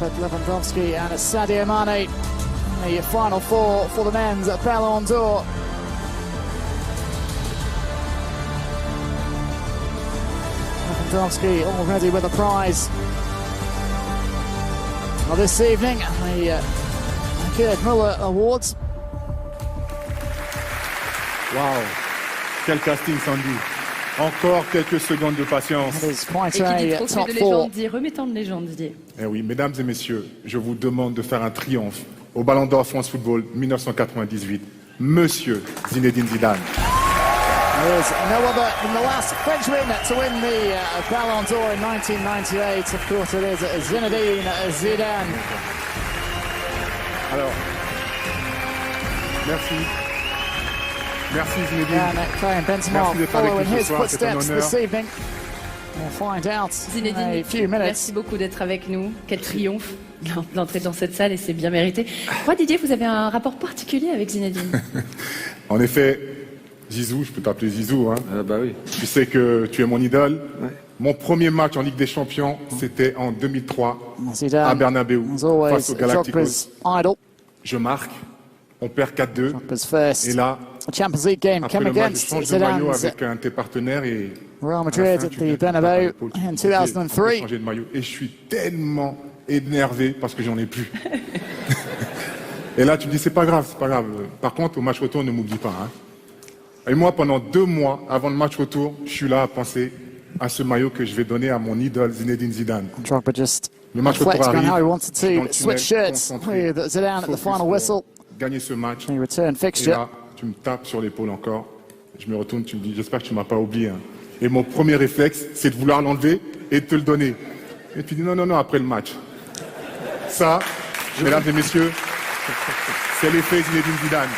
Robert Lewandowski and Sadio Mane. The final four for the men's Ballon d'Or. Lewandowski already with a prize. Well, this evening, the Gerd Müller Awards. Wow, quel casting, Sandy. Encore quelques secondes de patience. It is quite Et qui dit a trophée top de four. légende dit remettant de légende, Didier. Eh oui, mesdames et messieurs, je vous demande de faire un triomphe au Ballon d'Or France Football 1998. Monsieur Zinedine Zidane. There is no other than the last Frenchman to win the Ballon d'Or in 1998. Of course, it is Zinedine Zidane. Alors, merci. Merci Zinedine. And Karim Benzema Merci d'être avec following nous ce his soir, c'est un footsteps honneur. this evening. We'll find out in Zinedine, a few minutes. merci beaucoup d'être avec nous. Quel triomphe d'entrer dans cette salle et c'est bien mérité. Moi, Didier, vous avez un rapport particulier avec Zinedine. En effet, Zizou, je peux t'appeler Zizou, hein. Bah oui. Tu sais que tu es mon idole. Ouais. Mon premier match en Ligue des Champions, c'était en 2003 à Zidane Bernabeu was always face aux Galacticos. Drogba's idol. Je marque, on perd 4-2. Drogba's first Et là, Champions League game après came le match, je against change de maillot Zidane's avec un de tes partenaires et Real à la Madrid fin, at tu the viens, tu me tapes à Bernabeu l'épaule, tu me in dis, on peut 2003. changer de maillot. Et je suis tellement énervé parce que j'en ai plus. Et là, tu me dis, c'est pas grave, c'est pas grave. Par contre, au match retour, ne m'oublie pas. Hein. Et moi, pendant 2 mois avant le match retour, je suis là à penser à ce maillot que je vais donner à mon idole Zinedine Zidane. Drogba just Le match retour reflecting on arrive. how he wanted je suis dans to le switch tunnel, shirts concentré, with Zidane at the focus final pour whistle. gagner ce match. A return Et fixture. là, tu me tapes sur l'épaule encore. Je me retourne, tu me dis, j'espère que tu m'as pas oublié. Hein. Et mon premier réflexe, c'est de vouloir l'enlever et de te le donner. Et tu dis, non, non, non, après le match. Ça, mesdames et messieurs, c'est l'effet Zinedine Zidane.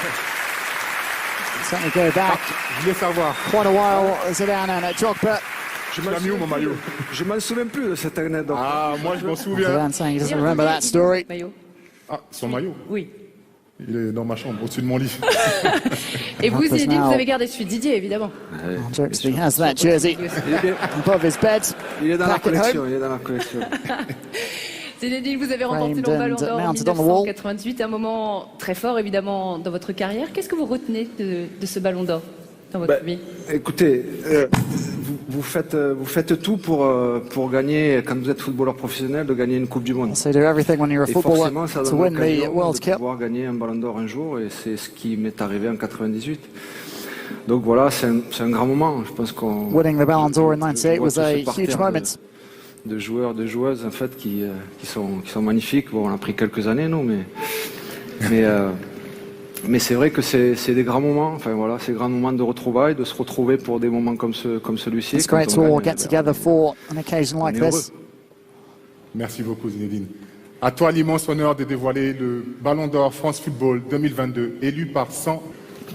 Certainly go back Je voulais savoir, quite a while, Zidane and Drogba. Je tu l'as mis où mon maillot? Je m'en souviens plus de cette anecdote. Ah, moi je m'en souviens. Zidane saying he doesn't Didier, remember that Didier, story. maillot. Ah, son maillot, Oui. il est dans ma chambre, au-dessus de mon lit. Et vous, Drogba's Zinedine, now- vous avez gardé celui de Didier, évidemment. Jokes he has that jersey Il est, bien- above his bed. il est dans la Back at collection, home. il est dans la collection. Zinedine, vous avez remporté le Framed Ballon and d'Or en mounted on the wall. 1998, un moment très fort évidemment dans votre carrière. Qu'est-ce que vous retenez de ce Ballon d'Or dans votre Bah, vie? écoutez, vous faites tout pour gagner, quand vous êtes footballeur professionnel, de gagner une Coupe du Monde. So you do everything when you're a Et footballer forcément, ça to donne win the l'occasion World de Cup. pouvoir gagner un Ballon d'Or un jour, et c'est ce qui m'est arrivé en 98. Donc voilà, c'est un grand moment. Je pense qu'on Winning the Ballon d'Or in je vois 98 was tout ce a huge parterre moment. de joueurs, de joueuses en fait qui sont magnifiques. Bon, on a pris quelques années, nous, mais c'est vrai que c'est des grands moments. Enfin voilà, c'est des grands moments de retrouvailles, de se retrouver pour des moments comme celui-ci. It's Quand great on to all gagne, get together for an occasion on like est this. Merci beaucoup Zinedine. À toi l'immense honneur de dévoiler le Ballon d'Or France Football 2022, élu par 100.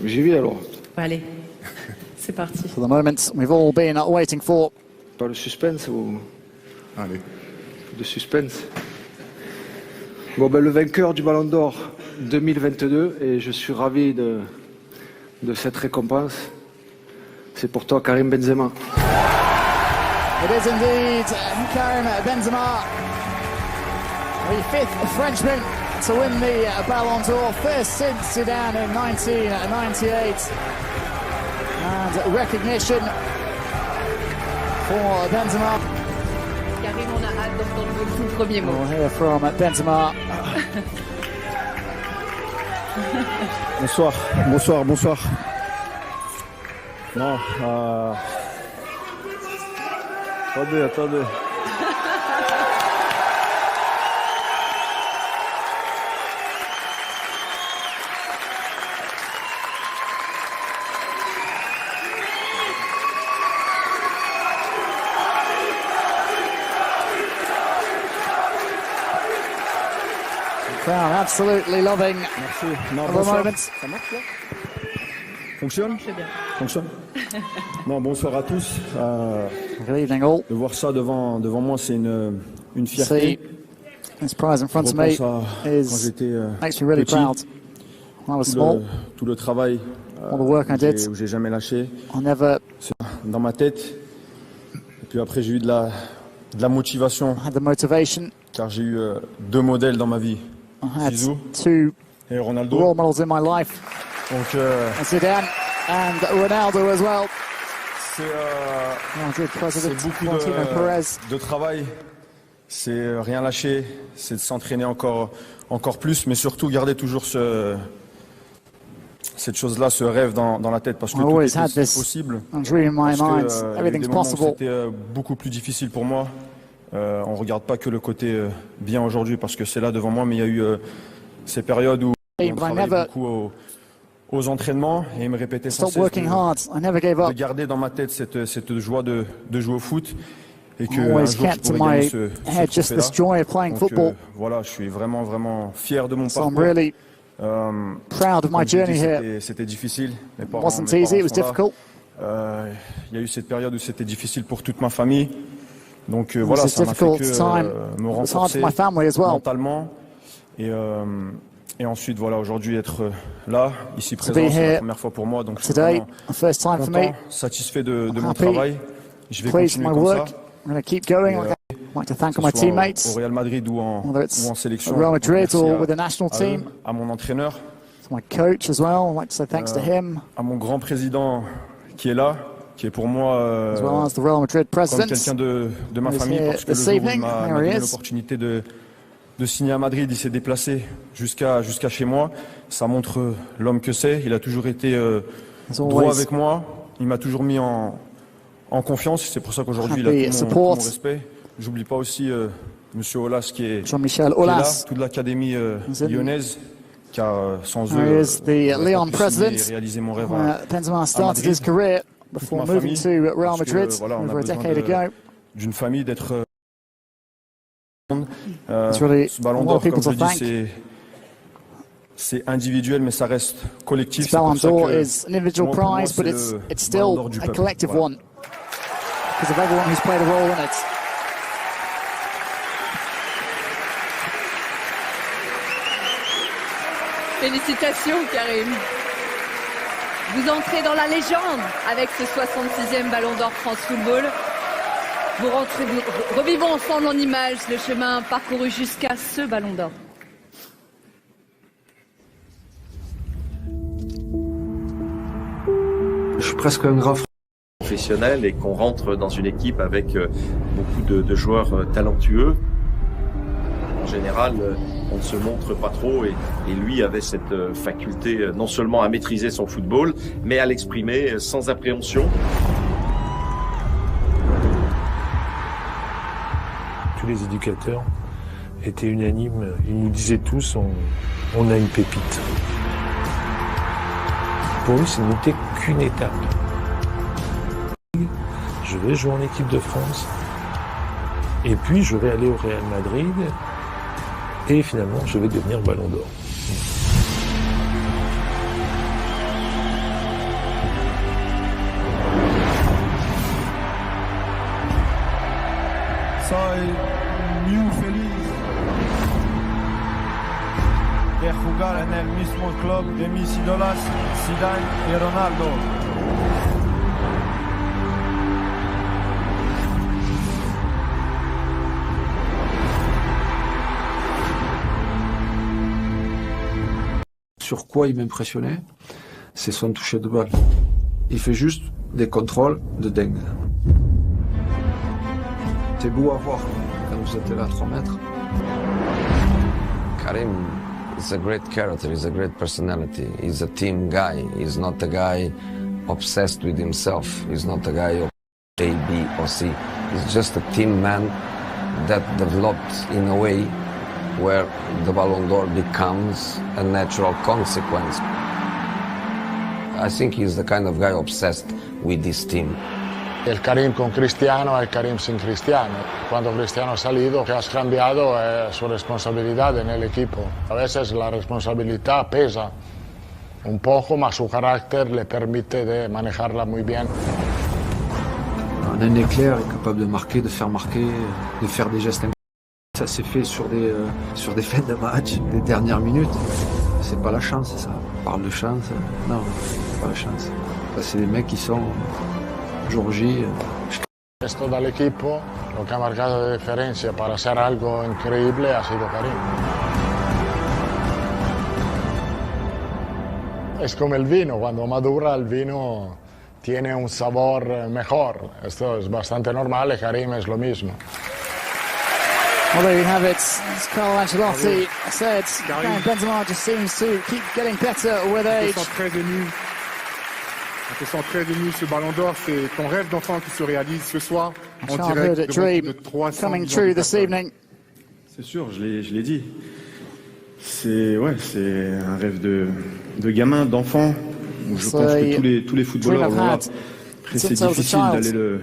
J'y vais alors. Allez, c'est parti. For the moment we've all been waiting for. Pas le suspense ou Allez. de suspense. Bon ben le vainqueur du Ballon d'Or 2022, et je suis ravi de cette récompense. C'est pour toi, Karim Benzema. It is indeed Karim Benzema, the 5th Frenchman to win the Ballon d'Or, first since Zidane in 1998. And recognition for Benzema. Karim, on a hâte d'entendre vos tout premiers mots. We'll hear from Benzema. Bonsoir, bonsoir, bonsoir. Non, attendez. Crowd absolutely loving Merci. Non, the bonsoir. moment. Ça marche là? Fonctionne? C'est bien. Fonctionne? Non, bonsoir à tous. Good evening all. De voir ça devant moi, c'est une See fierté. this prize in front Je of me repense à quand is j'étais makes me really petit, proud. When I was small, tout le travail all the work I did, où j'ai jamais lâché, I never c'est dans ma tête. Et puis après, j'ai eu de la motivation had the motivation car j'ai eu deux modèles dans ma vie, I had Zizou two et Ronaldo. role models in my life, Donc Zidane and Ronaldo as well. c'est Madrid president beaucoup Florentino Perez. de travail, c'est rien lâcher, c'est de s'entraîner encore plus, mais surtout garder toujours cette chose-là, ce rêve dans la tête, parce que I tout always est had this possible. dream in my Parce que, mind. il y a eu Everything's des moments où possible. c'était beaucoup plus difficile pour moi. On ne regarde pas que le côté bien aujourd'hui, parce que c'est là devant moi, mais il y a eu ces périodes où on But I travaillait never beaucoup aux entraînements, et il me répétait sans stopped cesse working hard. I never gave de up. garder dans ma tête cette joie de jouer au foot, et que I un always jour je kept in pourrais my gagner ce head just trophée-là. this joy of playing Donc, football. voilà, je suis vraiment fier de mon So I'm parcours. really proud of my Comme je l'ai journey dit, here. c'était difficile. Mes It parents wasn't easy, it was sont là. difficult. Il y a eu cette période où c'était difficile pour toute ma famille. Donc It was voilà, a ça m'a fait difficult time. me It was hard renforcer for my family as well. mentalement. Et ensuite, voilà, aujourd'hui, être là, ici be présent, c'est here la première fois pour moi. Donc je suis Today, vraiment the first time for me. content, satisfait de mon happy, travail. Je vais Pleased with continuer my comme work. ça. I'm going to keep going. Et, I'd like to thank Que all my ce soit teammates, au Real Madrid ou whether it's en sélection. at Real Donc, Madrid merci or with the national à eux, team. à mon entraîneur, To my coach as well. I'd like to say thanks to him, à mon grand président qui est là, qui est pour moi as well as the Real Madrid comme president. quelqu'un de ma He's famille, here parce que le this jour où il evening. m'a There he donné is. l'opportunité de signer à Madrid, il s'est déplacé jusqu'à chez moi. Ça montre l'homme que c'est. Il a toujours été As droit always, avec moi. Il m'a toujours mis en confiance. C'est pour ça qu'aujourd'hui, il a Happy tout support. mon respect. J'oublie pas aussi Monsieur Olas qui est Jean-Michel qui est là, Aulas. toute l'académie in- lyonnaise, car sans There eux, is the j'aurais pas Lyon pu signer et president. réaliser mon rêve. Benzema started Madrid. his career before ma moving famille, to Real parce que, Madrid voilà, on a over a besoin decade ago. d'une famille, d'être It's really ce ballon a lot d'or, of people comme to je dis, thank. c'est individuel, mais ça reste collectif. This C'est Ballon pour ça d'Or que, is an individual pour moi, prize, but c'est it's le it's Ballon still d'Or du a peuple. collective Voilà. one because of everyone who's played a role in it. Félicitations, Karim. Vous entrez dans la légende avec ce 66e Ballon d'Or France Football. Revivons ensemble en images le chemin parcouru jusqu'à ce Ballon d'Or. Je suis presque un grand professionnel et qu'on rentre dans une équipe avec beaucoup de joueurs talentueux. En général, on ne se montre pas trop et lui avait cette faculté non seulement à maîtriser son football, mais à l'exprimer sans appréhension. Tous les éducateurs étaient unanimes, ils nous disaient tous on a une pépite. Pour lui, ce n'était qu'une étape. Je vais jouer en équipe de France et puis je vais aller au Real Madrid et finalement je vais devenir Ballon d'Or. Soy muy feliz de jugar en el mismo club de mis ídolos, Zidane y Ronaldo. Sur quoi il m'impressionnait, c'est son toucher de balle. Il fait juste des contrôles de dingue. C'est beau à voir quand vous êtes là à 3 mètres. Karim is a great character, he's a great personality. He's a team guy. He's not a guy obsessed with himself. He's not a guy of A, B or C. He's just a team man that developed in a way where the Ballon d'Or becomes a natural consequence. I think he's the kind of guy obsessed with this team. El Karim con Cristiano, el Karim sin Cristiano. Cuando Cristiano ha salido, que has cambiado su responsabilidad en el equipo. A veces la responsabilidad pesa un poco, mas su carácter le permite de manejarla muy bien. Un éclair est capable de marquer, de faire des gestes. Ça s'est fait sur des fins de match, des dernières minutes. C'est pas la chance, ça. On parle de chance. Non, c'est pas la chance. Ça, c'est des mecs qui sont jour J. Esto del equipo, lo que ha marcado la diferencia para hacer algo increíble ha sido Karim. Es como el vino, cuando madura el vino tiene un sabor mejor. Esto es bastante normal y Karim es lo mismo. Well, there you have it. As Carlo Ancelotti said, Karim Benzema just seems to keep getting better with age. On te sent très ému, ce ballon d'or, c'est ton rêve d'enfant qui se réalise ce soir en direct Childhood devant plus de dream 300 coming millions true de this personnes. evening. C'est sûr, je l'ai dit. C'est un rêve de gamin, d'enfant. Je pense que tous les footballeurs dream I've l'ont là. had Après, c'est since I was a difficile child. d'aller